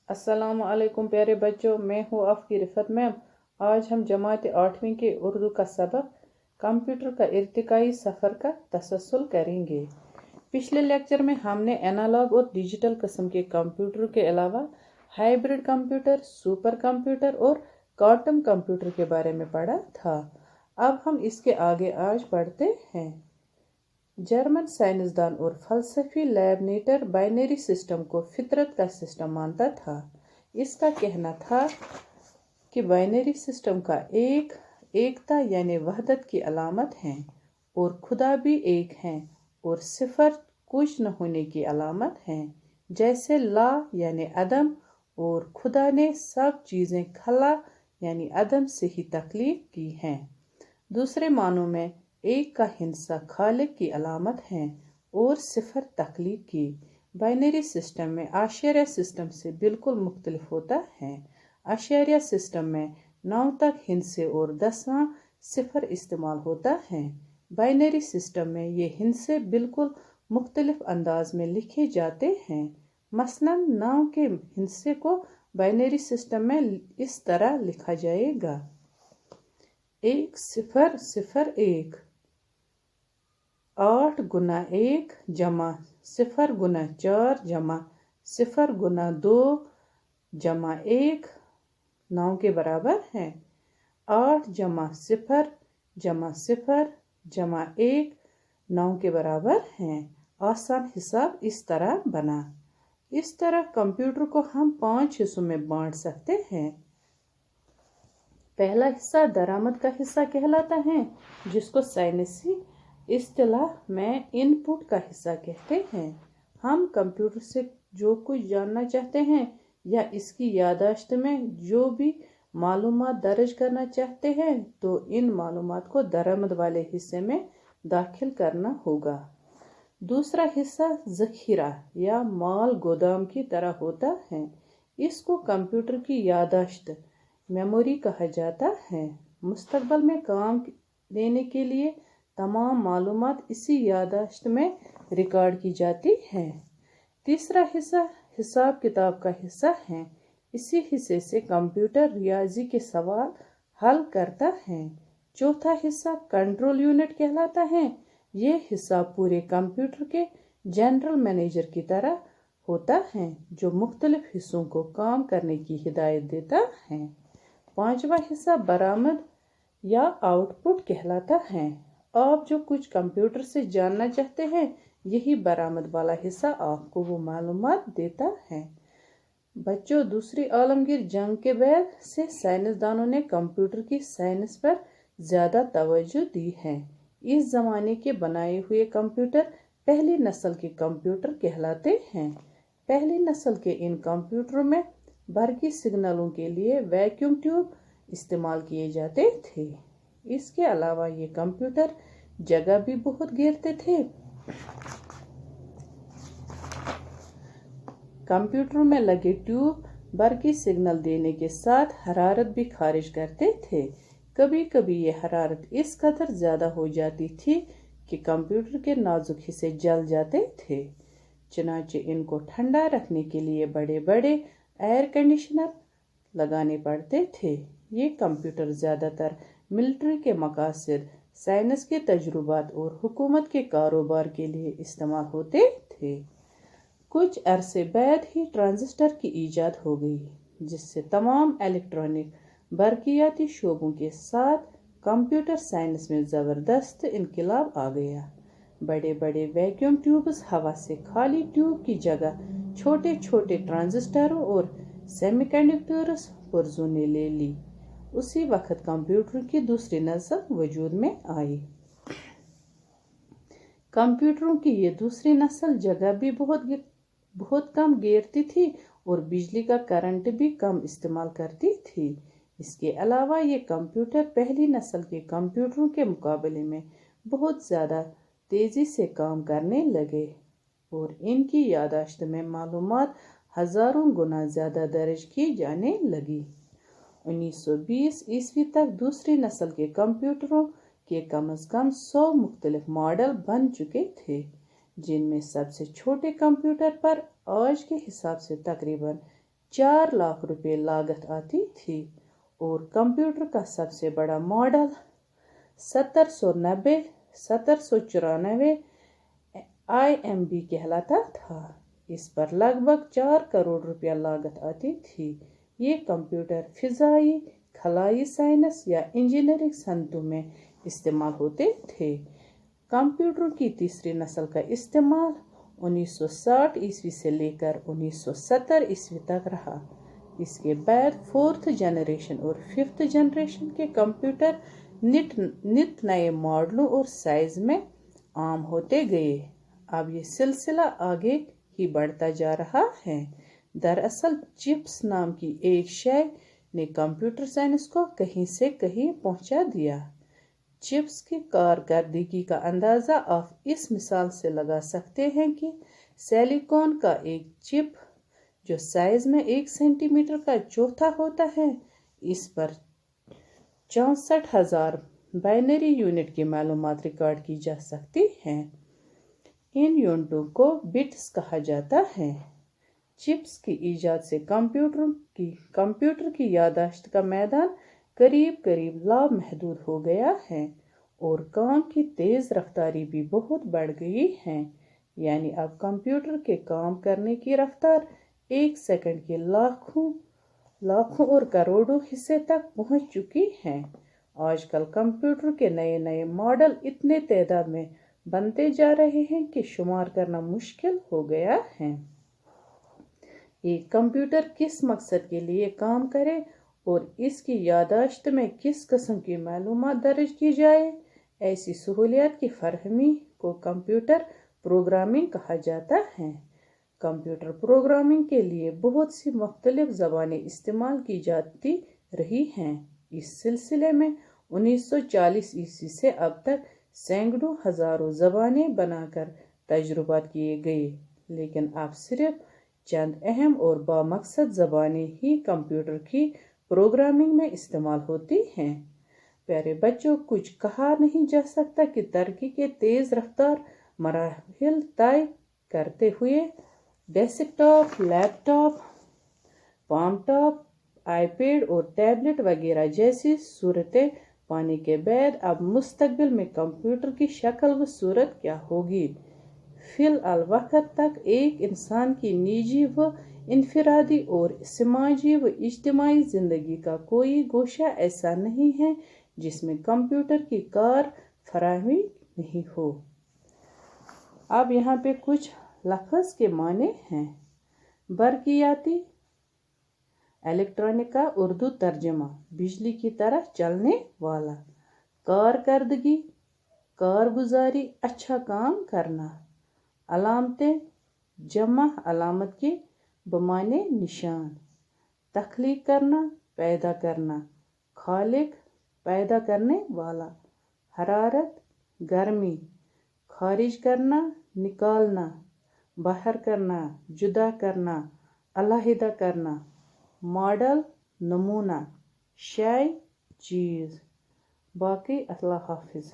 अस्सलाम वालेकुम प्यारे बच्चों, मैं हूँ आपकी रिफत मैम। आज हम जमात 8वीं के उर्दू का सबक कंप्यूटर का इर्तिकाई सफ़र का तसल्सल करेंगे। पिछले लेक्चर में हमने एनालॉग और डिजिटल किस्म के कंप्यूटर के अलावा हाइब्रिड कंप्यूटर, सुपर कंप्यूटर और क्वांटम कंप्यूटर के बारे में पढ़ा था। अब हम इसके आगे आज पढ़ते हैं। जर्मन साइंसदान और फलसफी लेबनिटर बाइनरी सिस्टम को फितरत का सिस्टम मानता था। इसका कहना था कि बाइनरी सिस्टम का एकता यानी वहदत की अलामत है और खुदा भी एक है और सिफर कुछ न होने की अलामत है। जैसे ला यानी अदम और खुदा ने सब चीज़ें खला यानी अदम से ही तख्लीक की हैं। दूसरे मानों में एक का हिस्सा खालिक की अलामत है और सिफर तख्लीक की। बाइनरी सिस्टम में आशिया सिस्टम से बिल्कुल मुख्तलिफ होता है। आशिया सिस्टम में 9 तक हिस्से और 10वां सिफर इस्तेमाल होता है। बाइनरी सिस्टम में ये हिस्से बिल्कुल मुख्तलिफ अंदाज में लिखे जाते हैं। मसलन 9 के हिस्से को बाइनरी सिस्टम में इस तरह लिखा जाएगा: 1-0-0-1, 8 गुना 1 जमा 0 गुना 4 जमा 0 गुना 2 जमा 1 9 के बराबर है। 8 जमा 0 जमा 0 जमा 1 9 के बराबर है। आसान हिसाब इस तरह बना। इस तरह कंप्यूटर को हम 5 हिस्सों में बांट सकते हैं। पहला हिस्सा दरामद का हिस्सा कहलाता है, जिसको साइंसी इस्तिलाह में इनपुट का हिस्सा कहते हैं। हम कंप्यूटर से जो कुछ जानना चाहते हैं या इसकी याददाश्त में जो भी मालूमात दर्ज करना चाहते हैं, तो इन मालूमात को दरामद वाले हिस्से में दाखिल करना होगा। दूसरा हिस्सा ज़ख़ीरा या माल गोदाम की तरह होता है। इसको कंप्यूटर की याददाश्त मेमोरी कहा जाता है। मुस्तकबिल में काम देने के लिए तमाम मालूमात इसी याददाश्त में रिकॉर्ड की जाती हैं। तीसरा हिस्सा हिसाब किताब का हिस्सा है। इसी हिस्से से कंप्यूटर रियाजी के सवाल हल करता है। चौथा हिस्सा कंट्रोल यूनिट कहलाता है। ये हिस्सा पूरे कंप्यूटर के जनरल मैनेजर की तरह होता है, जो मुख्तलिफ हिस्सों को काम करने की हिदायत देता है। पांचवा हिस्सा बरामद या आउटपुट कहलाता है। आप जो कुछ कंप्यूटर से जानना चाहते हैं, यही बरामद वाला हिस्सा आपको वो मालूमात देता है। बच्चों, दूसरी आलमगीर जंग के बाद से साइंसदानों ने कंप्यूटर की साइंस पर ज़्यादा तवज्जो दी है। इस ज़माने के बनाए हुए कंप्यूटर पहली नस्ल के कंप्यूटर कहलाते हैं। पहली नस्ल के इन कंप्यूटरों में बरकी सिग्नलों के लिए वैक्यूम ट्यूब इस्तेमाल किए जाते थे। इसके अलावा ये कंप्यूटर जगह भी बहुत घेरते थे। कंप्यूटर में लगे ट्यूब बरकी सिग्नल देने के साथ हरारत भी खारिज करते थे। कभी कभी ये हरारत इस कदर ज़्यादा हो जाती थी कि कंप्यूटर के नाजुक हिस्से जल जाते थे। चनाचे इनको ठंडा रखने के लिए बड़े बड़े एयर कंडीशनर लगाने पड़ते थे। ये कंप्यूटर ज़्यादातर मिलिट्री के मकासद, साइंस के तजुर्बात और हुकूमत के कारोबार के लिए इस्तेमाल होते थे। कुछ अरसे बाद ही ट्रांजिस्टर की ईजाद हो गई, जिससे तमाम इलेक्ट्रॉनिक बरकियाती शोबों के साथ कंप्यूटर साइंस में ज़बरदस्त इनकलाब आ गया। बड़े बड़े वैक्यूम ट्यूब्स हवा से खाली ट्यूब की जगह छोटे छोटे ट्रांजिस्टरों और सेमीकंडक्टर्स पुर्जों ने ले ली। उसी वक्त कंप्यूटर की दूसरी नस्ल वजूद में आई। कंप्यूटरों की ये दूसरी नस्ल जगह भी बहुत कम घेरती थी और बिजली का करंट भी कम इस्तेमाल करती थी। इसके अलावा ये कंप्यूटर पहली नस्ल के कंप्यूटरों के मुकाबले में बहुत ज़्यादा तेज़ी से काम करने लगे और इनकी याददाश्त में मालूमात हज़ारों गुना ज़्यादा दर्ज की जाने लगी। 1920 ईस्वी तक दूसरी नस्ल के कंप्यूटरों के कम अज़ कम 100 मुख्तलिफ मॉडल बन चुके थे, जिनमें सबसे छोटे कंप्यूटर पर आज के हिसाब से तकरीबन 4 लाख रुपए लागत आती थी और कंप्यूटर का सबसे बड़ा मॉडल 1790 1794 IMB कहलाता था। इस पर लगभग 4 करोड़ रुपया लागत आती थी। ये कंप्यूटर फिजाई, खलाई साइंस या इंजीनियरिंग सनतों में इस्तेमाल होते थे। कंप्यूटर की तीसरी नस्ल का इस्तेमाल 1960 ईस्वी से लेकर 1970 ईस्वी तक रहा। इसके बाद 4th जनरेशन और 5th जनरेशन के कंप्यूटर नित नए मॉडलों और साइज में आम होते गए। अब ये सिलसिला आगे ही बढ़ता जा रहा है। दरअसल चिप्स नाम की एक शय ने कंप्यूटर साइंस को कहीं से कहीं पहुंचा दिया। चिप्स की कारकर्दगी का अंदाज़ा आप इस मिसाल से लगा सकते हैं कि सिलिकॉन का एक चिप जो साइज में 1 सेंटीमीटर का चौथा होता है, इस पर 64,000 बाइनरी यूनिट की मालूमात रिकॉर्ड की जा सकती हैं। इन यूनिटों को बिट्स कहा जाता है। चिप्स की इजाद से कंप्यूटर की याददाश्त का मैदान करीब करीब लामहदूद हो गया है और काम की तेज़ रफ्तारी भी बहुत बढ़ गई है। यानी अब कंप्यूटर के काम करने की रफ्तार 1 सेकंड के लाखों और करोड़ों हिस्से तक पहुंच चुकी है। आजकल कंप्यूटर के नए नए मॉडल इतने तादाद में बनते जा रहे हैं कि शुमार करना मुश्किल हो गया है। एक कंप्यूटर किस मकसद के लिए काम करे और इसकी याददाश्त में किस किस्म की मालूमात दर्ज की जाए, ऐसी सहूलियत की फरहमी को कंप्यूटर प्रोग्रामिंग कहा जाता है। कंप्यूटर प्रोग्रामिंग के लिए बहुत सी मुख्तलिफ ज़बानें इस्तेमाल की जाती रही हैं। इस सिलसिले में 1940 ईस्वी से अब तक सैकड़ों हज़ारों ज़बानें बनाकर तजुर्बात किए गए, लेकिन अब सिर्फ चंद अहम और बामकसद ज़बानें ही कंप्यूटर की प्रोग्रामिंग में इस्तेमाल होती हैं। प्यारे बच्चों, कुछ कहा नहीं जा सकता कि तरक्की के तेज़ रफ्तार मराहिल तय करते हुए डेस्कटॉप, लैपटॉप, पामटॉप, आईपैड और टैबलेट वगैरह जैसी सूरतें पाने के बाद अब मुस्तकबिल में कंप्यूटर की शक्ल व सूरत क्या होगी। फिलहाल वक्त तक एक इंसान की निजी व इनफरादी और समाजी व इज्तिमाई ज़िंदगी का कोई गोशा ऐसा नहीं है जिसमें कंप्यूटर की कार फराहमी नहीं हो। अब यहाँ पे कुछ लफ्ज़ के माने हैं। बरकियाती, इलेक्ट्रॉनिक का उर्दू तर्जमा बिजली की तरह चलने वाला। कारकर्दगी, कारगुजारी, अच्छा काम करना। अलामतें, जमा अलामत के बमाने निशान। तख्लीक करना, पैदा करना। खालिक, पैदा करने वाला। हरारत, गर्मी। खारिज करना, निकालना। बाहर करना, जुदा करना, अलहदा करना। मॉडल, नमूना। शय, चीज़। बाकी अल्लाह हाफिज़।